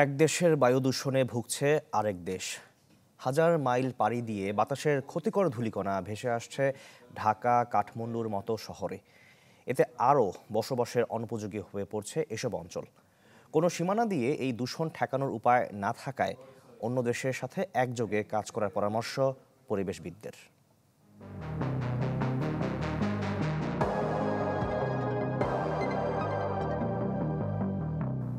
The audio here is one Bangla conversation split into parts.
এক দেশের বায়ু দূষণে ভুগছে আরেক দেশ। হাজার মাইল পাড়ি দিয়ে বাতাসের ক্ষতিকর ধূলিকণা ভেসে আসছে ঢাকা, কাঠমান্ডুর মতো শহরে। এতে আরও বসবাসের অনুপযোগী হয়ে পড়ছে এসব অঞ্চল। কোনো সীমানা দিয়ে এই দূষণ ঠেকানোর উপায় না থাকায় অন্য দেশের সাথে একযোগে কাজ করার পরামর্শ পরিবেশবিদদের।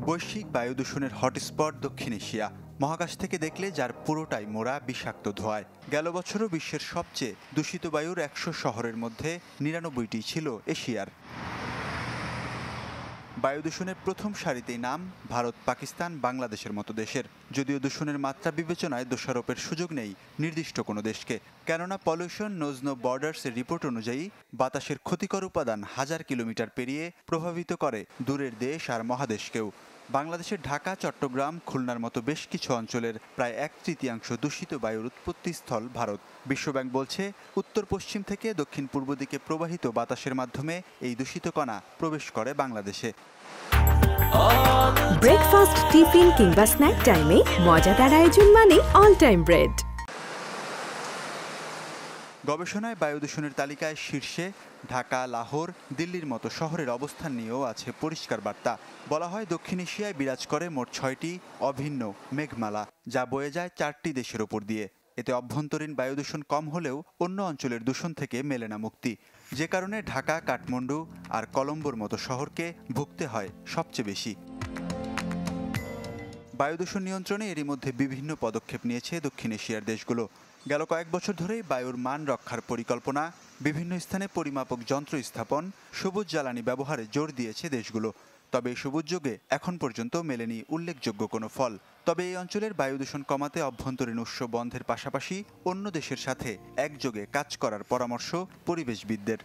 বৈশ্বিক বায়ু দূষণের হটস্পট দক্ষিণ এশিয়া। মহাকাশ থেকে দেখলে যার পুরোটাই মোড়া বিষাক্ত ধোঁয়ায়। গেল বছরও বিশ্বের সবচেয়ে দূষিত বায়ুর ১০০ শহরের মধ্যে ৯৯টি ছিল এশিয়ার। বায়ু দূষণের প্রথম সারিতেই নাম ভারত, পাকিস্তান, বাংলাদেশের মতো দেশের। যদিও দূষণের মাত্রা বিবেচনায় দোষারোপের সুযোগ নেই নির্দিষ্ট কোনো দেশকে, কেননা পলিউশন নোজ নো বর্ডার্সের রিপোর্ট অনুযায়ী বাতাসের ক্ষতিকর উপাদান হাজার কিলোমিটার পেরিয়ে প্রভাবিত করে দূরের দেশ আর মহাদেশকেও। বাংলাদেশের ঢাকা, চট্টগ্রাম, খুলনার মতো বেশ কিছু অঞ্চলের প্রায় ১/৩ দূষিত বায়ুর উৎপত্তিস্থল ভারত। বিশ্বব্যাংক বলছে, উত্তর পশ্চিম থেকে দক্ষিণ পূর্ব দিকে প্রবাহিত বাতাসের মাধ্যমে এই দূষিত কণা প্রবেশ করে বাংলাদেশে। ব্রেকফাস্ট, টিফিন কিংবা স্ন্যাক টাইমে মজাদার আয়োজন মানে অল টাইম ব্রেড। গবেষণায় বায়ু দূষণের তালিকায় শীর্ষে ঢাকা, লাহোর, দিল্লির মতো শহরের অবস্থান নিয়েও আছে পরিষ্কার বার্তা। বলা হয়, দক্ষিণ এশিয়ায় বিরাজ করে মোট ৬টি অভিন্ন মেঘমালা, যা বয়ে যায় ৪টি দেশের ওপর দিয়ে। এতে অভ্যন্তরীণ বায়ু দূষণ কম হলেও অন্য অঞ্চলের দূষণ থেকে মেলে না মুক্তি, যে কারণে ঢাকা, কাঠমান্ডু আর কলম্বোর মতো শহরকে ভুগতে হয় সবচেয়ে বেশি। বায়ু দূষণ নিয়ন্ত্রণে এরই মধ্যে বিভিন্ন পদক্ষেপ নিয়েছে দক্ষিণ এশিয়ার দেশগুলো। গেল কয়েক বছর ধরেই বায়ুর মান রক্ষার পরিকল্পনা, বিভিন্ন স্থানে পরিমাপক যন্ত্র স্থাপন, সবুজ জ্বালানি ব্যবহারে জোর দিয়েছে দেশগুলো। তবে এই সবুজ যুগে এখন পর্যন্ত মেলেনি উল্লেখযোগ্য কোনো ফল। তবে এই অঞ্চলের বায়ু দূষণ কমাতে অভ্যন্তরীণ উৎস বন্ধের পাশাপাশি অন্য দেশের সাথে একযোগে কাজ করার পরামর্শ পরিবেশবিদদের।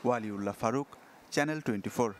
ওয়ালিউল্লাহ ফারুক, চ্যানেল 24।